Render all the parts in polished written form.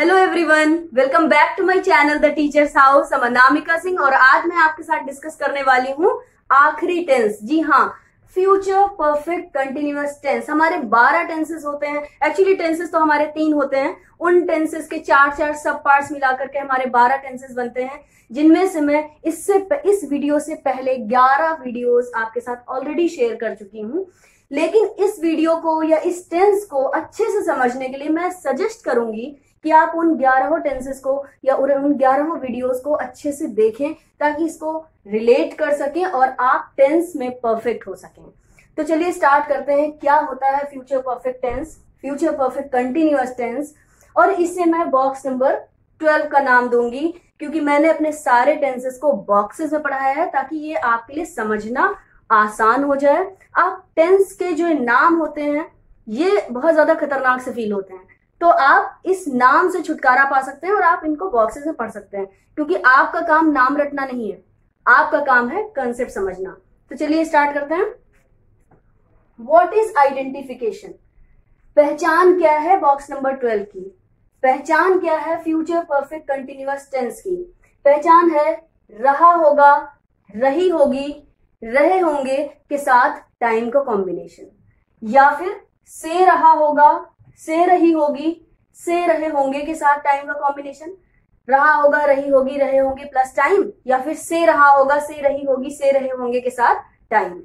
Hello everyone, welcome back to my channel the teachers house. मैं अनामिका सिंह और आज मैं आपके साथ डिस्कस करने वाली हूँ आखिरी टेंस। जी हाँ, फ्यूचर परफेक्ट कंटिन्यूअस टेंस। हमारे 12 टेंसेस होते हैं। एक्चुअली टेंसेस तो हमारे 3 होते हैं, उन टेंसेस के 4 सब पार्ट्स मिलाकर के हमारे 12 टेंसेस बनते हैं, जिनमें से मैं इस वीडियो से पहले 11 वीडियोस आपके साथ ऑलरेडी शेयर कर चुकी हूँ। लेकिन इस वीडियो को या इस टेंस को अच्छे से समझने के लिए मैं सजेस्ट करूंगी कि आप उन 11 टेंसेस को या उन 11 वीडियोस को अच्छे से देखें, ताकि इसको रिलेट कर सकें और आप टेंस में परफेक्ट हो सकें। तो चलिए स्टार्ट करते हैं। क्या होता है future perfect tense, future perfect continuous tense, और इसे मैं बॉक्स नंबर 12 का नाम दूंगी, क्योंकि मैंने अपने सारे टेंसेस को बॉक्सेस में पढ़ाया है ताकि ये आपके लिए समझना आसान हो जाए। आप टेंस के जो नाम होते हैं ये बहुत ज्यादा खतरनाक से फील होते हैं, तो आप इस नाम से छुटकारा पा सकते हैं और आप इनको बॉक्सेस में पढ़ सकते हैं, क्योंकि आपका काम नाम रटना नहीं है, आपका काम है कंसेप्ट समझना। तो चलिए स्टार्ट करते हैं। What is identification? पहचान क्या है बॉक्स नंबर 12 की? पहचान क्या है फ्यूचर परफेक्ट कंटिन्यूअस टेंस की? पहचान है रहा होगा, रही होगी, रहे होंगे के साथ टाइम का कॉम्बिनेशन, या फिर से रहा होगा, से रही होगी, से रहे होंगे के साथ टाइम का कॉम्बिनेशन। रहा होगा, रही होगी, रहे होंगे प्लस टाइम, या फिर से रहा होगा, से रही होगी, से रहे होंगे के साथ टाइम।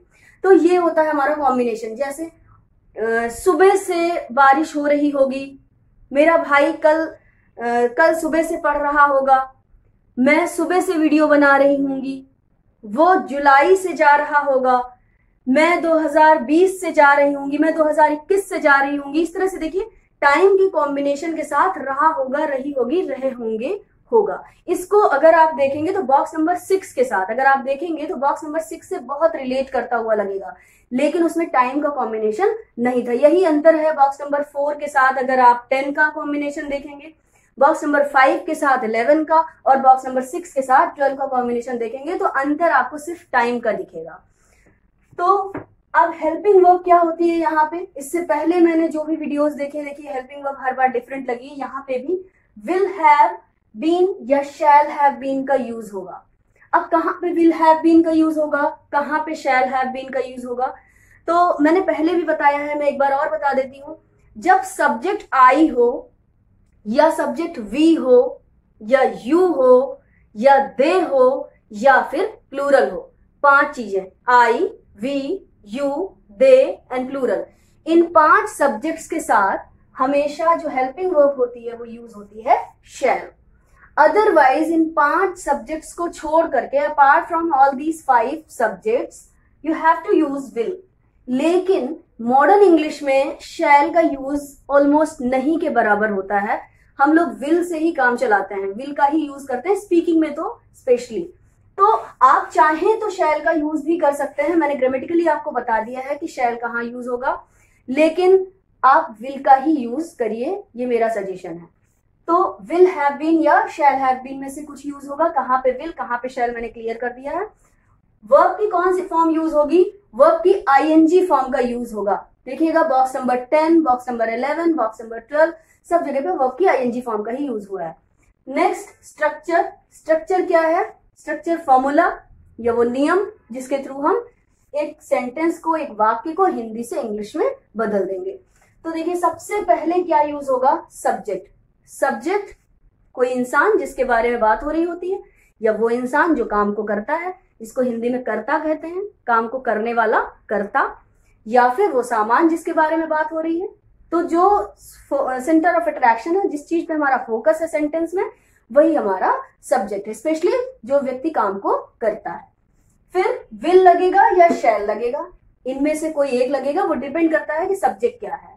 तो ये होता है हमारा कॉम्बिनेशन। जैसे सुबह से बारिश हो रही होगी, मेरा भाई कल सुबह से पढ़ रहा होगा, मैं सुबह से वीडियो बना रही होंगी, वो जुलाई से जा रहा होगा, मैं 2020 से जा रही होंगी, मैं 2021 से जा रही होंगी। इस तरह से देखिए टाइम की कॉम्बिनेशन के साथ रहा होगा, रही होगी, रहे होंगे होगा। इसको अगर आप देखेंगे तो बॉक्स नंबर 6 के साथ अगर आप देखेंगे तो बॉक्स नंबर 6 से बहुत रिलेट करता हुआ लगेगा, लेकिन उसमें टाइम का कॉम्बिनेशन नहीं था। यही अंतर है बॉक्स नंबर 4 के साथ। अगर आप 10 का कॉम्बिनेशन देखेंगे, बॉक्स नंबर 5 के साथ 11 का, और बॉक्स नंबर 6 के साथ 12 का कॉम्बिनेशन देखेंगे तो अंतर आपको सिर्फ टाइम का दिखेगा। तो अब हेल्पिंग वर्ब क्या होती है यहाँ पे? इससे पहले मैंने जो भी वीडियोस देखे, देखिए हेल्पिंग वर्ब हर बार डिफरेंट लगी। यहाँ पे भी विल हैव बीन या शैल हैव बीन का यूज होगा। अब कहाँ पे विल हैव बीन का यूज होगा, कहाँ पे शैल हैव बीन का यूज होगा, तो मैंने पहले भी बताया है, मैं एक बार और बता देती हूँ। जब सब्जेक्ट आई हो, या सब्जेक्ट वी हो, या यू हो, या दे हो, या फिर प्लूरल हो, 5 चीजें, I, we, you, they and plural, इन 5 सब्जेक्ट्स के साथ हमेशा जो हेल्पिंग वर्ब होती है वो यूज होती है शैल। अदरवाइज इन 5 सब्जेक्ट्स को छोड़ करके, apart from all these 5 subjects, you have to use will. लेकिन मॉडर्न इंग्लिश में शैल का यूज ऑलमोस्ट नहीं के बराबर होता है। हम लोग विल से ही काम चलाते हैं, विल का ही यूज करते हैं, स्पीकिंग में तो स्पेशली। तो आप चाहें तो शैल का यूज भी कर सकते हैं। मैंने ग्रामेटिकली आपको बता दिया है कि शैल कहाँ यूज होगा, लेकिन आप विल का ही यूज करिए, ये मेरा सजेशन है। तो विल हैव बीन या शैल हैव बीन में से कुछ यूज होगा। कहाँ पे विल, कहाँ पे शैल, मैंने क्लियर कर दिया है। वर्ब की कौन सी फॉर्म यूज होगी? वर्ब की आईएनजी फॉर्म का यूज होगा। देखिएगा box number 10, box number 11, box number 12, सब जगह पे वर्ब की आईएनजी फॉर्म का ही यूज हुआ है। Next structure. स्ट्रक्चर क्या है? स्ट्रक्चर फॉर्मूला या वो नियम जिसके थ्रू हम एक सेंटेंस को, एक वाक्य को हिंदी से इंग्लिश में बदल देंगे। तो देखिए सबसे पहले क्या यूज होगा? सब्जेक्ट। सब्जेक्ट कोई इंसान जिसके बारे में बात हो रही होती है, या वो इंसान जो काम को करता है, इसको हिंदी में कर्ता कहते हैं, काम को करने वाला कर्ता, या फिर वो सामान जिसके बारे में बात हो रही है। तो जो सेंटर ऑफ अट्रैक्शन है, जिस चीज पे हमारा फोकस है सेंटेंस में, वही हमारा सब्जेक्ट है, स्पेशली जो व्यक्ति काम को करता है। फिर विल लगेगा या शैल लगेगा, इनमें से कोई एक लगेगा, वो डिपेंड करता है कि सब्जेक्ट क्या है।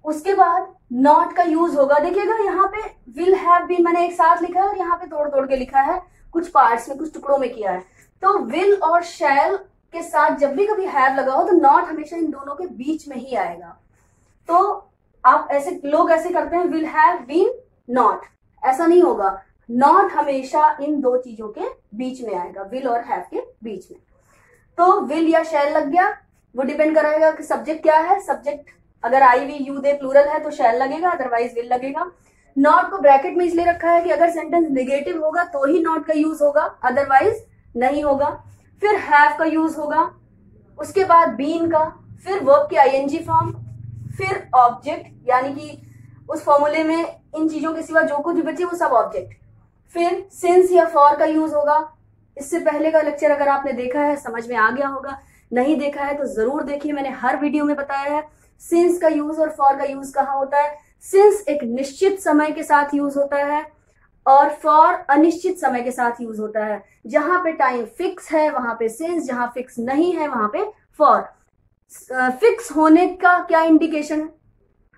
उसके बाद नॉट का यूज होगा। देखिएगा यहाँ पे विल हैव बीन मैंने एक साथ लिखा है और यहाँ पे तोड़ तोड़ के लिखा है, कुछ पार्ट्स में, कुछ टुकड़ों में किया है। तो विल और शैल के साथ जब भी कभी हैव लगा हो तो नॉट हमेशा इन दोनों के बीच में ही आएगा। तो आप ऐसे, लोग ऐसे करते हैं विल हैव बीन नॉट, ऐसा नहीं होगा। नॉट हमेशा इन 2 चीजों के बीच में आएगा, विल और हैव के बीच में। तो विल या शैल लग गया, वो डिपेंड करेगा कि सब्जेक्ट क्या है। सब्जेक्ट अगर आई, वी, यू, दे प्लूरल है तो शैल लगेगा, अदरवाइज विल लगेगा। नॉट को ब्रैकेट में इसलिए रखा है कि अगर सेंटेंस नेगेटिव होगा तो ही नॉट का यूज होगा, अदरवाइज नहीं होगा। फिर हैव का यूज होगा, उसके बाद बीन का, फिर वर्ब के आईएनजी फॉर्म, फिर ऑब्जेक्ट यानी कि उस फॉर्मूले में इन चीजों के सिवा जो कुछ भी बचे वो सब ऑब्जेक्ट, फिर सिंस या फॉर का यूज होगा। इससे पहले का लेक्चर अगर आपने देखा है समझ में आ गया होगा, नहीं देखा है तो जरूर देखिए, मैंने हर वीडियो में बताया है सिंस का यूज और फॉर का यूज कहाँ होता है। सिंस एक निश्चित समय के साथ यूज होता है और फॉर अनिश्चित समय के साथ यूज होता है। जहां पे टाइम फिक्स है वहां पे सिंस, जहां फिक्स नहीं है वहां पे फॉर। फिक्स होने का क्या इंडिकेशन है?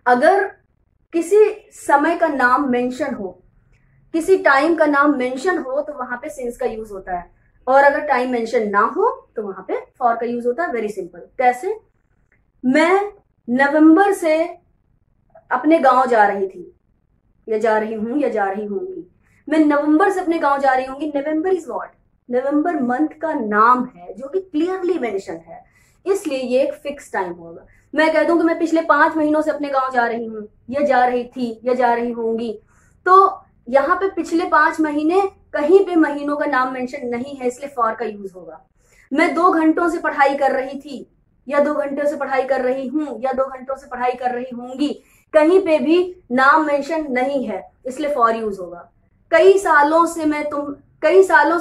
अगर किसी समय का नाम मेंशन हो, किसी टाइम का नाम मेंशन हो तो वहां पे सिंस का यूज होता है, और अगर टाइम मेंशन ना हो तो वहां पे फॉर का यूज होता है। Very simple. कैसे? मैं नवंबर से अपने गांव जा रही थी, या जा रही हूं, या जा रही होंगी। मैं नवंबर से अपने गांव जा रही होंगी। November is what? November month का नाम है जो कि क्लियरली मेंशन है, इसलिए ये एक फिक्स टाइम होगा। मैं कह दूं कि मैं पिछले 5 महीनों से अपने गांव जा रही हूं, या जा रही थी, या जा रही होंगी, तो यहाँ पे पिछले 5 महीने कहीं पे महीनों का नाम मेंशन नहीं है, इसलिए फॉर का यूज होगा। मैं 2 घंटों से पढ़ाई कर रही थी, या 2 घंटों से पढ़ाई कर रही हूं, या 2 घंटों से पढ़ाई कर रही होंगी, कहीं पे भी नाम मेंशन नहीं है, इसलिए फॉर यूज होगा। कई सालों से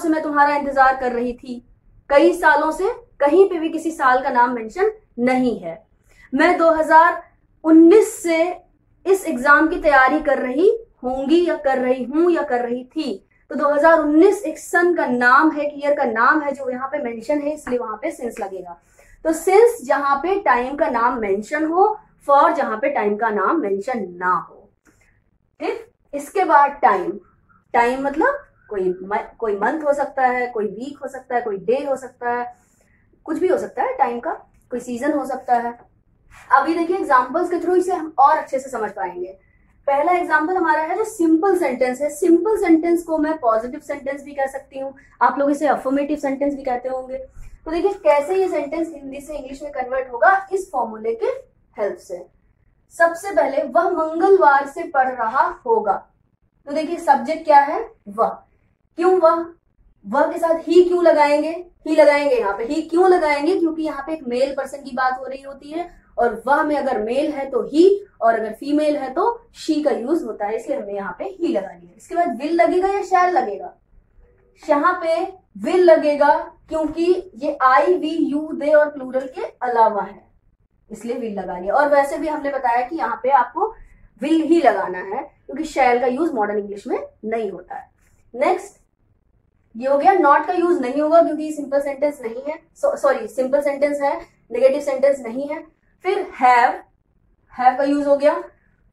मैं तुम्हारा इंतजार कर रही थी। कई सालों से, कहीं पे भी किसी साल का नाम मेंशन नहीं है। मैं 2019 से इस एग्जाम की तैयारी कर रही होंगी, या कर रही हूं, या कर रही थी। तो 2019 एक सन का नाम है, ईयर का नाम है जो यहाँ पे मेंशन है, इसलिए वहां पे सिंस लगेगा। तो सिंस जहां पे टाइम का नाम मेंशन हो, फॉर जहां पे टाइम का नाम मेंशन ना हो। ठीक। इसके बाद टाइम मतलब कोई मंथ हो सकता है, कोई वीक हो सकता है, कोई डे हो सकता है, कुछ भी हो सकता है टाइम का, कोई सीजन हो सकता है। अभी देखिए एग्जांपल्स के थ्रू इसे हम और अच्छे से समझ पाएंगे। पहला एग्जांपल हमारा है जो सिंपल सेंटेंस है। सिंपल सेंटेंस को मैं पॉजिटिव सेंटेंस भी कह सकती हूँ, आप लोग इसे अफर्मेटिव सेंटेंस भी कहते होंगे। तो देखिए कैसे ये सेंटेंस हिंदी से इंग्लिश में कन्वर्ट होगा, इस फॉर्मूले के हेल्प से। सबसे पहले वह मंगलवार से पढ़ रहा होगा। तो देखिए सब्जेक्ट क्या है? वह। क्यों वह के साथ ही क्यों लगाएंगे? ही लगाएंगे यहाँ पे। ही क्यों लगाएंगे? क्योंकि यहाँ पे एक मेल पर्सन की बात हो रही होती है, और वह में अगर मेल है तो ही, और अगर फीमेल है तो शी का यूज होता है, इसलिए हमने यहाँ पे ही लगा लिया। इसके बाद विल लगेगा या शैल लगेगा? यहाँ पे विल लगेगा क्योंकि ये आई, वी, यू, दे और प्लूरल के अलावा है, इसलिए विल लगा लिया। और वैसे भी हमने बताया कि यहाँ पे आपको विल ही लगाना है क्योंकि शैल का यूज मॉडर्न इंग्लिश में नहीं होता है। नेक्स्ट ये हो गया। नॉट का यूज नहीं होगा क्योंकि सिंपल सेंटेंस नहीं है, सॉरी सिंपल सेंटेंस है, नेगेटिव सेंटेंस नहीं है। फिर हैव का यूज हो गया।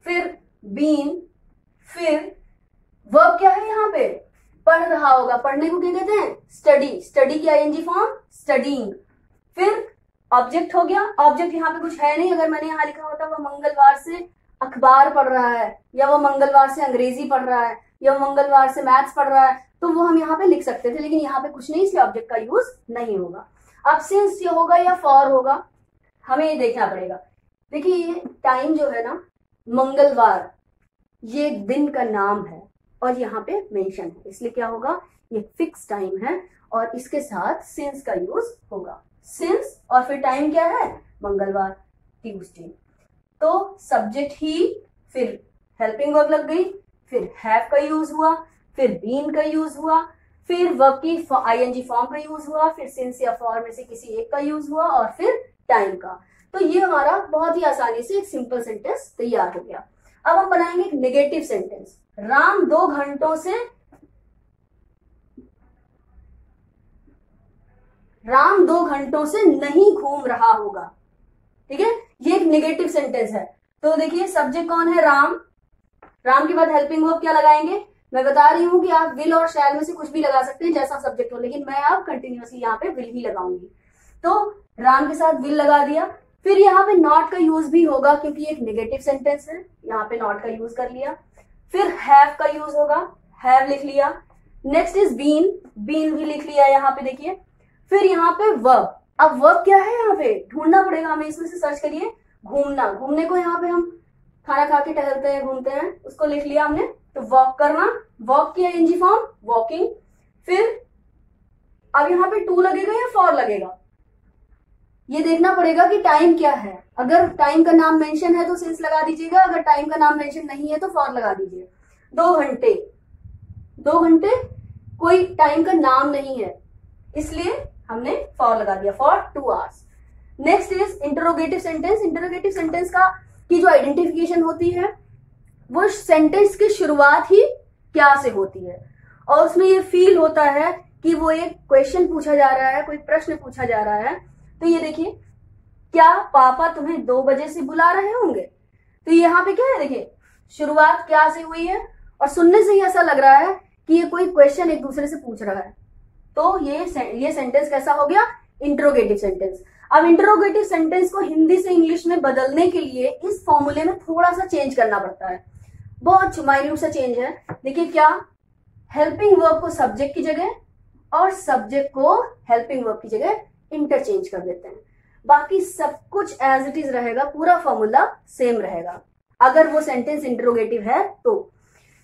फिर बीन, फिर वर्ब क्या है यहाँ पे? पढ़ रहा होगा। पढ़ने को क्या कहते हैं? स्टडी। स्टडी की आईएनजी फॉर्म स्टडीइंग। फिर ऑब्जेक्ट हो गया। ऑब्जेक्ट यहाँ पे कुछ है नहीं। अगर मैंने यहाँ लिखा होता वह मंगलवार से अखबार पढ़ रहा है, या वो मंगलवार से अंग्रेजी पढ़ रहा है, या मंगलवार से मैथ्स पढ़ रहा है, तो वो हम यहाँ पे लिख सकते थे, लेकिन यहाँ पे कुछ नहीं, इसलिए ऑब्जेक्ट का यूज नहीं होगा। अब सिंस ये होगा या फॉर होगा, हमें ये देखना पड़ेगा। देखिए ये टाइम जो है ना, मंगलवार, ये दिन का नाम है और यहाँ पे मेंशन है, इसलिए क्या होगा? ये फिक्स टाइम है और इसके साथ सिंस का यूज होगा। सिंस और फिर टाइम क्या है? मंगलवार, ट्यूसडे। तो सब्जेक्ट ही, फिर हेल्पिंग वर्ब लग गई, फिर हैव का यूज हुआ, फिर बीन का यूज हुआ, फिर वर्ब की आईएनजी फॉर्म का यूज हुआ, फिर सिंस या फॉर में से किसी एक का यूज हुआ, और फिर टाइम का। तो ये हमारा बहुत ही आसानी से एक सिंपल सेंटेंस तैयार हो गया। अब हम बनाएंगे एक नेगेटिव सेंटेंस। राम 2 घंटों से नहीं घूम रहा होगा। ठीक है, ये एक नेगेटिव सेंटेंस है। तो देखिए सब्जेक्ट कौन है? राम। राम के बाद हेल्पिंग वर्ब क्या लगाएंगे? मैं बता रही हूं कि आप विल और शैल में से कुछ भी लगा सकते हैं जैसा सब्जेक्ट हो, लेकिन मैं अब कंटिन्यूअसली यहाँ पे विल ही लगाऊंगी। तो राम के साथ विल लगा दिया। फिर यहाँ पे नॉट का यूज भी होगा क्योंकि एक नेगेटिव सेंटेंस है, यहाँ पे नॉट का यूज कर लिया। फिर हैव का यूज होगा, हैव लिख लिया। नेक्स्ट इज बीन, बीन भी लिख लिया यहाँ पे देखिए। फिर यहाँ पे वर्ब। अब वर्ब क्या है यहाँ पे? ढूंढना पड़ेगा हमें, इसमें से सर्च करिए। घूमना, घूमने को यहाँ पे हम खाना खा के टहलते हैं, घूमते हैं, उसको लिख लिया हमने। तो वॉक करना, वॉक की आईएनजी फॉर्म वॉकिंग। फिर अब यहाँ पे टू लगेगा या फॉर लगेगा, ये देखना पड़ेगा कि टाइम क्या है। अगर टाइम का नाम मेंशन है तो सिंस लगा दीजिएगा, अगर टाइम का नाम मेंशन नहीं है तो फॉर लगा दीजिए। 2 घंटे, 2 घंटे कोई टाइम का नाम नहीं है, इसलिए हमने फॉर लगा दिया, for 2 hours. Next is interrogative sentence. Interrogative sentence का की जो आइडेंटिफिकेशन होती है वो सेंटेंस की शुरुआत ही क्या से होती है, और उसमें ये फील होता है कि वो एक क्वेश्चन पूछा जा रहा है, कोई प्रश्न पूछा जा रहा है। तो ये देखिए, क्या पापा तुम्हें 2 बजे से बुला रहे होंगे, तो यहाँ पे क्या है, देखिए शुरुआत क्या से हुई है, और सुनने से ही ऐसा लग रहा है कि ये कोई क्वेश्चन एक दूसरे से पूछ रहा है। तो ये सेंटेंस कैसा हो गया, इंटरोगेटिव सेंटेंस। अब इंटरोगेटिव सेंटेंस को हिंदी से इंग्लिश में बदलने के लिए इस फॉर्मूले में थोड़ा सा चेंज करना पड़ता है, बहुत माइन्यूट सा चेंज है। देखिए क्या, हेल्पिंग वर्ब को सब्जेक्ट की जगह और सब्जेक्ट को हेल्पिंग वर्ब की जगह इंटरचेंज कर देते हैं, बाकी सब कुछ एज इट इज रहेगा, पूरा फॉर्मूला सेम रहेगा अगर वो सेंटेंस इंटरोगेटिव है। तो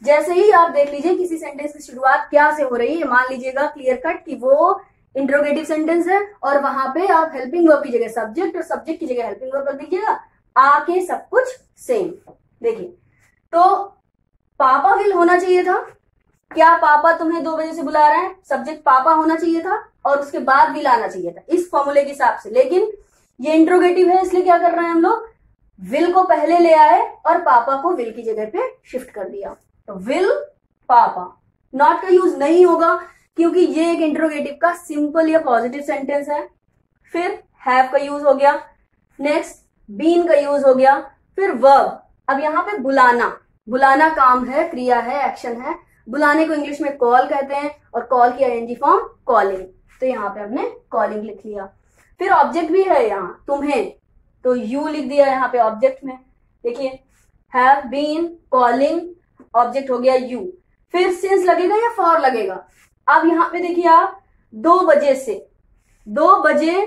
जैसे ही आप देख लीजिए किसी सेंटेंस की शुरुआत क्या से हो रही है, मान लीजिएगा क्लियर कट कि वो इंटरोगेटिव सेंटेंस है, और वहां पे आप हेल्पिंग वर्ब की जगह सब्जेक्ट और सब्जेक्ट की जगह हेल्पिंग वर्ब रख दीजिएगा, आके सब कुछ सेम। देखिए, तो पापा विल होना चाहिए था, क्या पापा तुम्हें 2 बजे से बुला रहे हैं, सब्जेक्ट पापा होना चाहिए था और उसके बाद विल आना चाहिए था इस फॉर्मूले के हिसाब से। लेकिन ये इंटरोगेटिव है, इसलिए क्या कर रहे हैं हम लोग, विल को पहले ले आए और पापा को विल की जगह पे शिफ्ट कर दिया। तो विल पापा, नॉट का यूज नहीं होगा क्योंकि ये एक इंटरोगेटिव का सिंपल या पॉजिटिव सेंटेंस है। फिर हैव का यूज हो गया, नेक्स्ट बीन का यूज हो गया, फिर वर्ब। अब यहाँ पे बुलाना, बुलाना काम है, क्रिया है, एक्शन है। बुलाने को इंग्लिश में कॉल कहते हैं और कॉल की आईएनजी फॉर्म कॉलिंग, तो यहाँ पे हमने कॉलिंग लिख लिया। फिर ऑब्जेक्ट भी है यहाँ तुम्हें, तो यू लिख दिया यहाँ पे ऑब्जेक्ट में। देखिए हैव बीन कॉलिंग, ऑब्जेक्ट हो गया यू। फिर सिंस लगेगा या फॉर लगेगा, अब यहाँ पे देखिए आप 2 बजे से, 2 बजे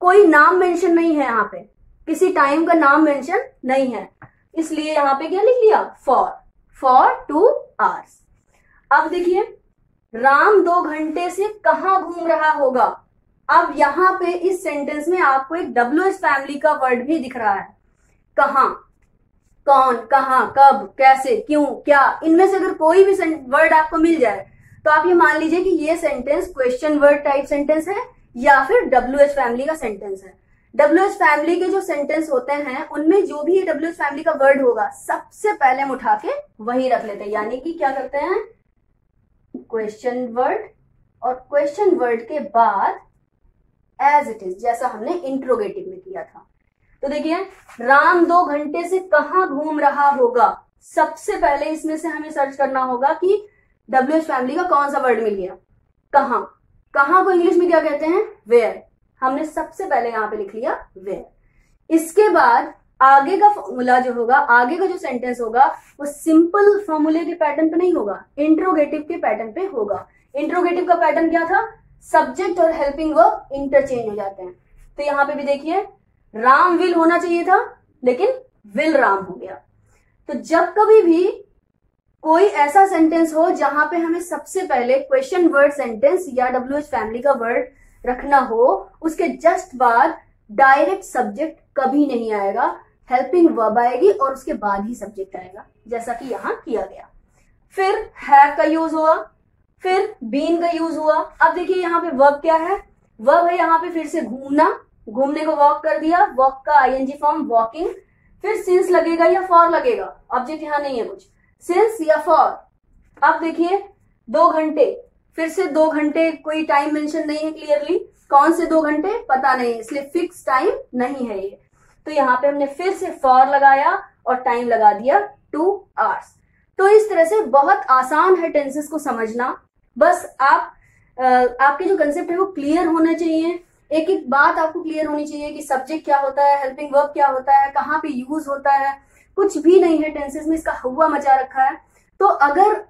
कोई नाम मेंशन नहीं है, यहाँ पे किसी टाइम का नाम मेंशन नहीं है, इसलिए यहाँ पे क्या लिख लिया, फॉर 2 आवर्स। अब देखिए राम 2 घंटे से कहाँ घूम रहा होगा। अब यहाँ पे इस सेंटेंस में आपको एक WH फैमिली का वर्ड भी दिख रहा है, कहाँ, कौन, कहाँ, कब, कैसे, क्यों, क्या, इनमें से अगर कोई भी वर्ड आपको मिल जाए तो आप ये मान लीजिए कि ये sentence question word type sentence है या फिर WH फैमिली का सेंटेंस है। WH फैमिली के जो सेंटेंस होते हैं उनमें जो भी WH फैमिली का वर्ड होगा सबसे पहले हम उठा के वही रख लेते हैं, यानी कि क्या करते हैं, क्वेश्चन वर्ड, और क्वेश्चन वर्ड के बाद एज इट इज, जैसा हमने इंट्रोगेटिव में किया था। तो देखिए राम 2 घंटे से कहाँ घूम रहा होगा, सबसे पहले इसमें से हमें सर्च करना होगा कि WH फैमिली का कौन सा वर्ड मिल गया, कहाँ। कहाँ को इंग्लिश में क्या कहते हैं, वेयर, हमने सबसे पहले यहाँ पे लिख लिया वेयर। इसके बाद आगे का फॉर्मूला जो होगा, आगे का जो सेंटेंस होगा वो सिंपल फॉर्मूले के पैटर्न पे नहीं होगा, इंट्रोगेटिव के पैटर्न पे होगा। इंट्रोगेटिव का पैटर्न क्या था, सब्जेक्ट और हेल्पिंग वर्ब इंटरचेंज हो जाते हैं। तो यहाँ पे भी देखिए राम विल होना चाहिए था लेकिन विल राम हो गया। तो जब कभी भी कोई ऐसा सेंटेंस हो जहां पे हमें सबसे पहले क्वेश्चन वर्ड सेंटेंस या WH फैमिली का वर्ड रखना हो, उसके जस्ट बाद डायरेक्ट सब्जेक्ट कभी नहीं आएगा, हेल्पिंग वर्ब आएगी और उसके बाद ही सब्जेक्ट आएगा, जैसा कि यहाँ किया गया। फिर हैव का यूज हुआ, फिर बीन का यूज हुआ। अब देखिए यहाँ पे वर्ब क्या है, वर्ब है यहाँ पे फिर से घूमना, घूमने को वॉक कर दिया, वॉक का आईएनजी फॉर्म वॉकिंग। फिर सिंस लगेगा या फॉर लगेगा, ऑब्जेक्ट यहाँ नहीं है कुछ, सिंस या फॉर। अब देखिए 2 घंटे, फिर से 2 घंटे कोई टाइम मेंशन नहीं है क्लियरली, कौन से 2 घंटे पता नहीं है, इसलिए फिक्स टाइम नहीं है ये। तो यहाँ पे हमने फिर से फॉर लगाया और टाइम लगा दिया 2 आवर्स। तो इस तरह से बहुत आसान है टेंसेस को समझना, बस आपके जो कंसेप्ट है वो क्लियर होना चाहिए। एक एक बात आपको क्लियर होनी चाहिए कि सब्जेक्ट क्या होता है, हेल्पिंग वर्ब क्या होता है, कहाँ पे यूज होता है, कुछ भी नहीं है टेंसेस में, इसका हवा मचा रखा है। तो अगर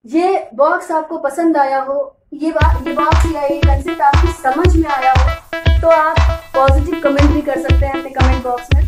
ये बॉक्स आपको पसंद आया हो, ये बॉक्स या ये कंसेप्ट आपकी समझ में आया हो, तो आप पॉजिटिव कमेंट भी कर सकते हैं अपने कमेंट बॉक्स में।